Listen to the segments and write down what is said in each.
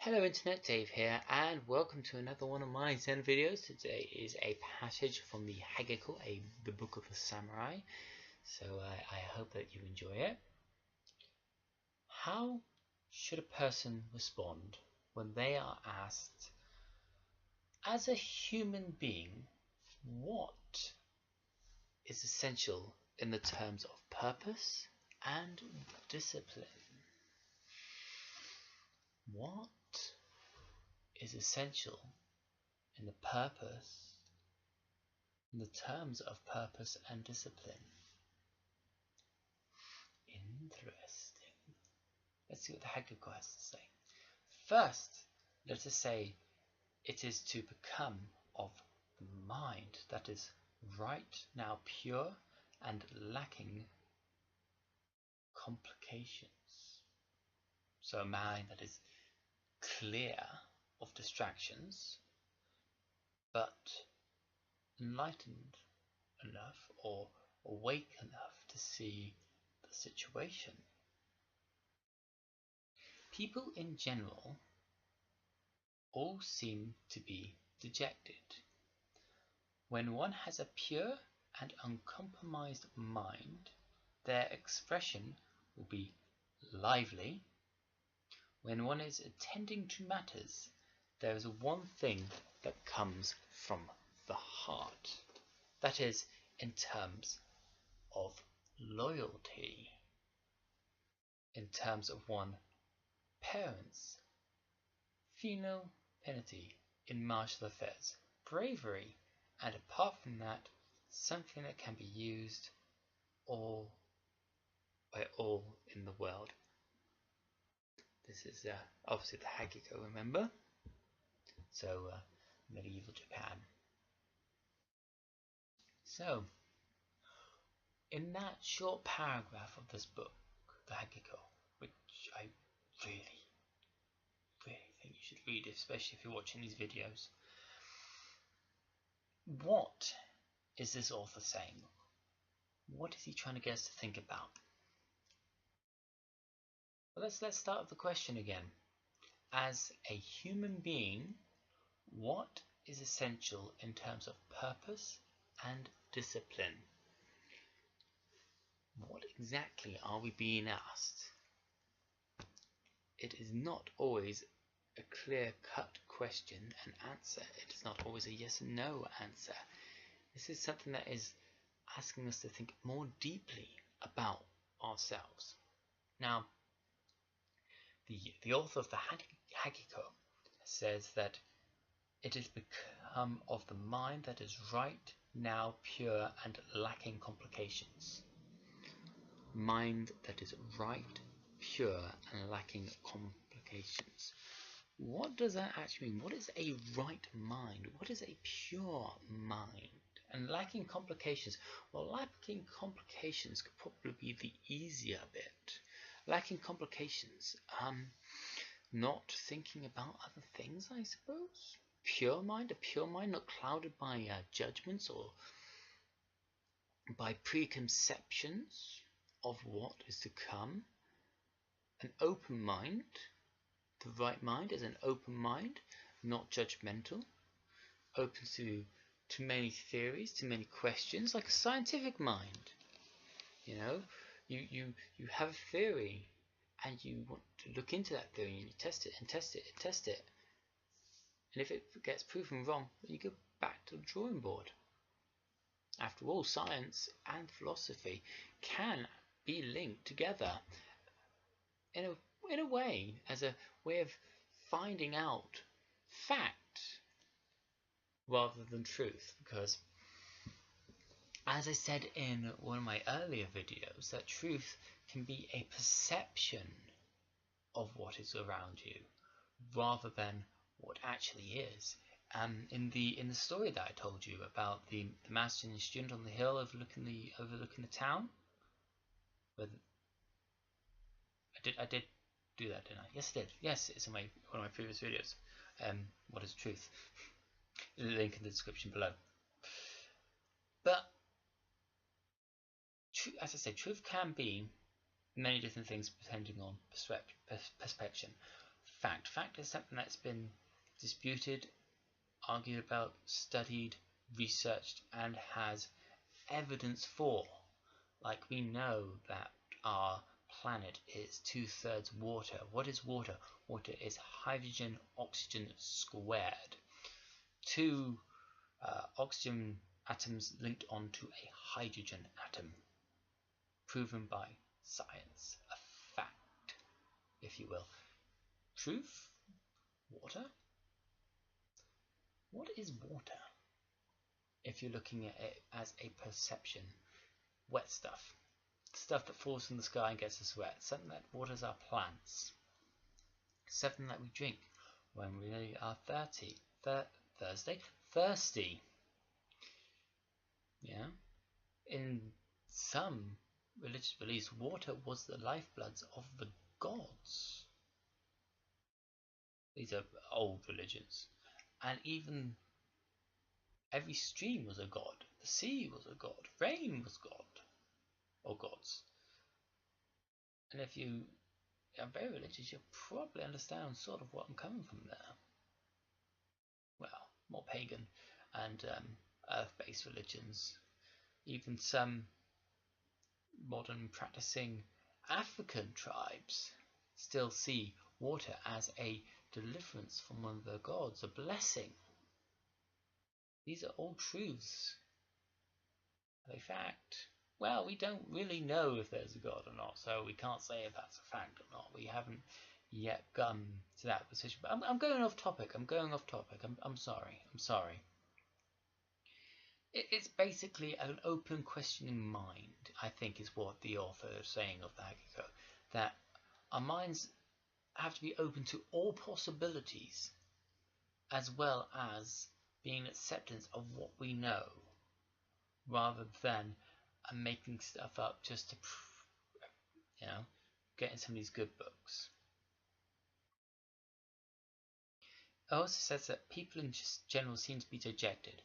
Hello Internet, Dave here, and welcome to another one of my Zen videos. Today is a passage from the Hagakure, the Book of the Samurai. So I hope that you enjoy it. How should a person respond when they are asked, as a human being, what is essential in the terms of purpose and discipline? What is essential in the terms of purpose and discipline? Interesting. Let's see what the hagakure has to say. First, let us say it is to become of the mind that is right now pure and lacking complications. So a mind that is clear of distractions, but enlightened enough or awake enough to see the situation. People in general all seem to be dejected. When one has a pure and uncompromised mind, their expression will be lively. When one is attending to matters, there is one thing that comes from the heart. That is, in terms of loyalty, in terms of one parents, filial piety in martial affairs, bravery, and apart from that, something that can be used by all in the world. This is obviously the hagakure, remember? So, medieval Japan. So, in that short paragraph of this book, the hagakure, which I really think you should read, especially if you're watching these videos. What is this author saying? What is he trying to get us to think about? Well, let's start with the question again. As a human being, what is essential in terms of purpose and discipline? What exactly are we being asked? It is not always a clear-cut question and answer. It is not always a yes and no answer. This is something that is asking us to think more deeply about ourselves. Now, the author of the hagakure says that it is become of the mind that is right now pure and lacking complications. Mind that is right, pure, and lacking complications. What does that actually mean? What is a right mind? What is a pure mind? And lacking complications? Well, lacking complications could probably be the easier bit. Lacking complications, not thinking about other things, I suppose. Pure mind, a pure mind not clouded by judgments or by preconceptions of what is to come. An open mind. The right mind is an open mind, not judgmental, open to many theories, to many questions, like a scientific mind. You know, you have a theory and you want to look into that theory and you test it and test it and test it. And if it gets proven wrong, then you go back to the drawing board. After all, science and philosophy can be linked together in a way, as a way of finding out fact rather than truth, because as I said in one of my earlier videos, that truth can be a perception of what is around you rather than what actually is. In the story that I told you about the master and the student on the hill overlooking the town, where I did do that, didn't I? Yes, I did. Yes, it's in one of my previous videos. What is truth? Link in the description below. But as I said, truth can be many different things depending on perspective. fact. Fact is something that's been disputed, argued about, studied, researched, and has evidence for. Like, we know that our planet is 2/3 water. What is water? Water is hydrogen oxygen squared. Two oxygen atoms linked onto a hydrogen atom. Proven by science. A fact, if you will. Truth? Water? What is water? If you're looking at it as a perception. Wet stuff. Stuff that falls from the sky and gets us wet. Something that waters our plants. Something that we drink when we really are thirsty. Yeah. In some religious beliefs, water was the lifebloods of the gods. These are old religions. And even every stream was a god. The sea was a god. Rain was god. Or gods. And if you are very religious, you'll probably understand sort of what I'm coming from there. Well, more pagan and earth-based religions. Even some modern practicing African tribes still see water as a deliverance from one of their gods, a blessing. These are all truths. Are they fact? Well, we don't really know if there's a god or not, so we can't say if that's a fact or not. We haven't yet come to that position. But I'm going off topic. I'm sorry. It's basically an open, questioning mind, I think, is what the author is saying of the hagakure. That our minds have to be open to all possibilities, as well as being acceptance of what we know, rather than making stuff up just to, get in some of these good books. It also says that people in general seem to be dejected.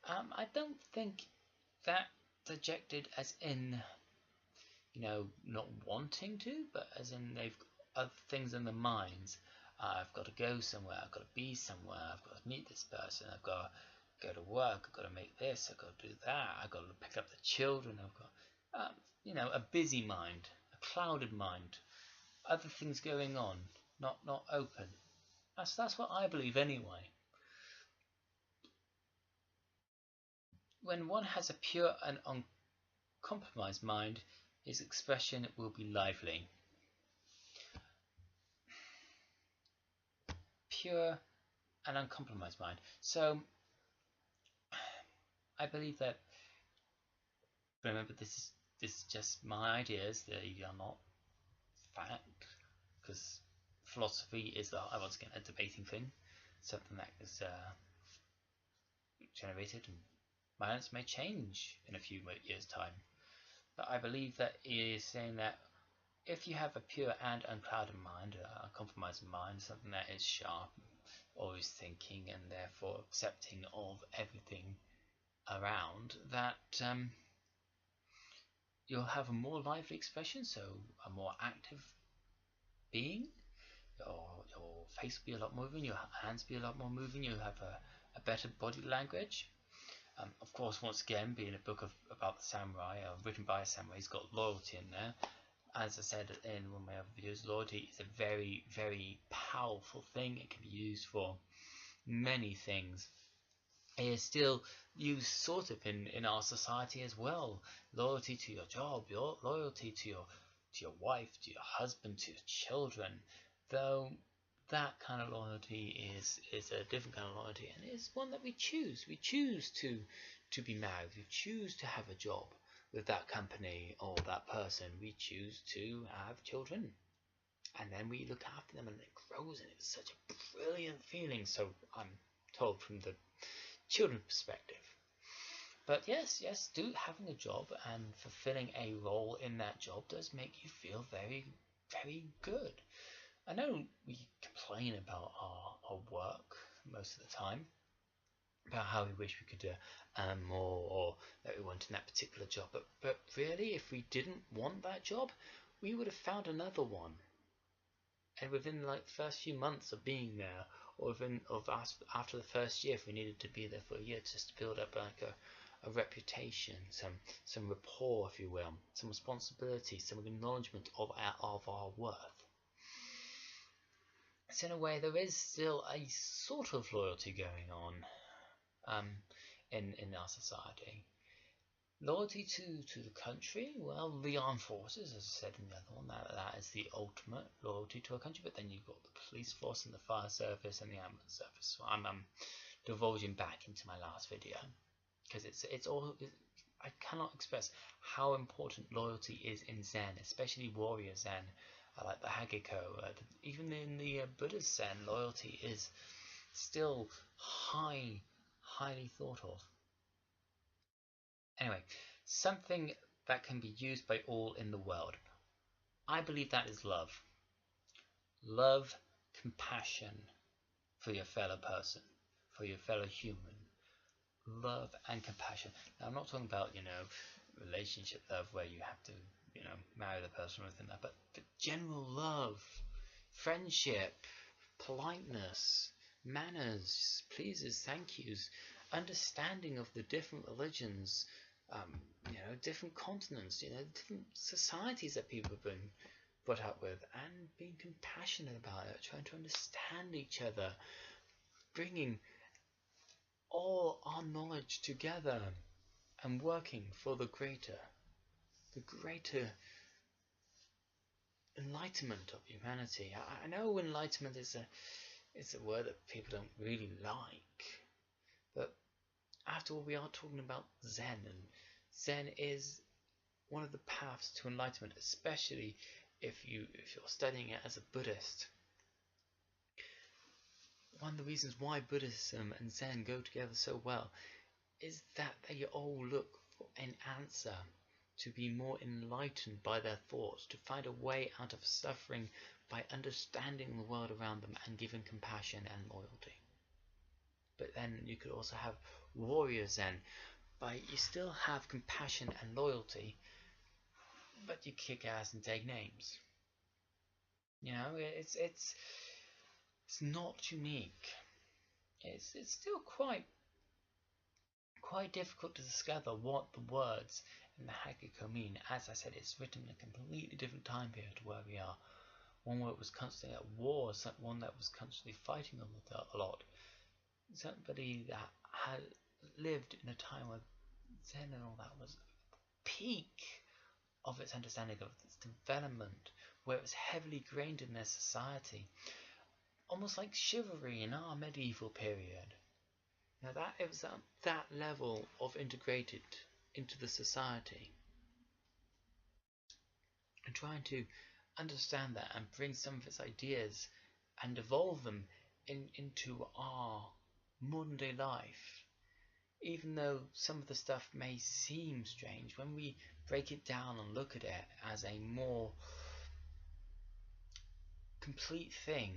I don't think that dejected as in, not wanting to, but as in they've got other things in their minds. I've got to go somewhere, I've got to be somewhere, I've got to meet this person, I've got to go to work, I've got to make this, I've got to do that, I've got to pick up the children, I've got, a busy mind, a clouded mind, other things going on, not open. That's what I believe anyway. When one has a pure and uncompromised mind, his expression will be lively. Pure and uncompromised mind. So, I believe that, remember, this is just my ideas, they are not fact, because philosophy is, once again, a debating thing, something that is generated, and my answer may change in a few years' time. But I believe that it is saying that if you have a pure and unclouded mind, a compromised mind, something that is sharp, always thinking, and therefore accepting of everything around, that you'll have a more lively expression, so a more active being. Your face will be a lot more moving, your hands will be a lot more moving, you'll have a better body language. Of course, once again, being a book about the samurai, written by a samurai, he's got loyalty in there. As I said in one of my other videos, loyalty is a very, very powerful thing. It can be used for many things. It is still used sort of in our society as well. Loyalty to your job, loyalty to your wife, to your husband, to your children. Though that kind of loyalty is a different kind of loyalty, and it's one that we choose. We choose to be married. We choose to have a job with that company or that person. We choose to have children, and then we look after them, and it grows, and it's such a brilliant feeling. So I'm told from the children's perspective. But yes, having a job and fulfilling a role in that job does make you feel very, very good. I know we complain about our work most of the time, about how we wish we could earn more, or that we wanted that particular job. But really, if we didn't want that job, we would have found another one. And within like the first few months of being there, or after the first year, if we needed to be there for a year, just to build up like a reputation, some rapport, if you will, some responsibility, some acknowledgement of our worth. So in a way, there is still a sort of loyalty going on in our society. Loyalty to the country, well, the armed forces, as I said in the other one, that is the ultimate loyalty to a country. But then you've got the police force and the fire service and the ambulance service. So I'm divulging back into my last video because I cannot express how important loyalty is in Zen, especially warrior Zen, like the hagakure. Even in the Buddhist Zen, loyalty is still highly thought of. Anyway, something that can be used by all in the world. I believe that is love. Love, compassion for your fellow person, for your fellow human. Love and compassion. Now, I'm not talking about, relationship love where you have to, marry the person or anything like that, but general love, friendship, politeness, manners, pleases, thank yous, understanding of the different religions, different continents, different societies that people have been brought up with, and being compassionate about it, trying to understand each other, bringing all our knowledge together and working for the greater enlightenment of humanity. I know enlightenment is a word that people don't really like, but after all, we are talking about Zen, and Zen is one of the paths to enlightenment, especially if you're studying it as a Buddhist. One of the reasons why Buddhism and Zen go together so well is that they all look for an answer to be more enlightened by their thoughts, to find a way out of suffering by understanding the world around them and giving compassion and loyalty. But then you could also have warrior Zen, but you still have compassion and loyalty, but you kick ass and take names. It's not unique. It's still quite difficult to discover what the words in the hagakure mean. As I said, it's written in a completely different time period to where we are. One where it was constantly at war, one that was constantly fighting a lot. Somebody that had lived in a time where Zen and all that was peak of its understanding of its development, where it was heavily grained in their society, almost like chivalry in our medieval period. Now that it was at that level of integrated into the society, and trying to understand that and bring some of its ideas and evolve them into our modern day life. Even though some of the stuff may seem strange, when we break it down and look at it as a more complete thing,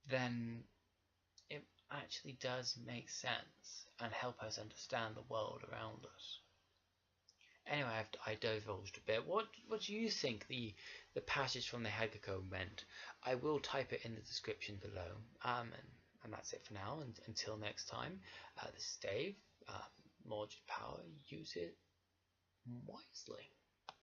then it actually does make sense and help us understand the world around us. Anyway, I divulged a bit. What do you think the passage from the hagakure meant? I will type it in the description below. And that's it for now. And until next time, this is Dave. More power. Use it wisely.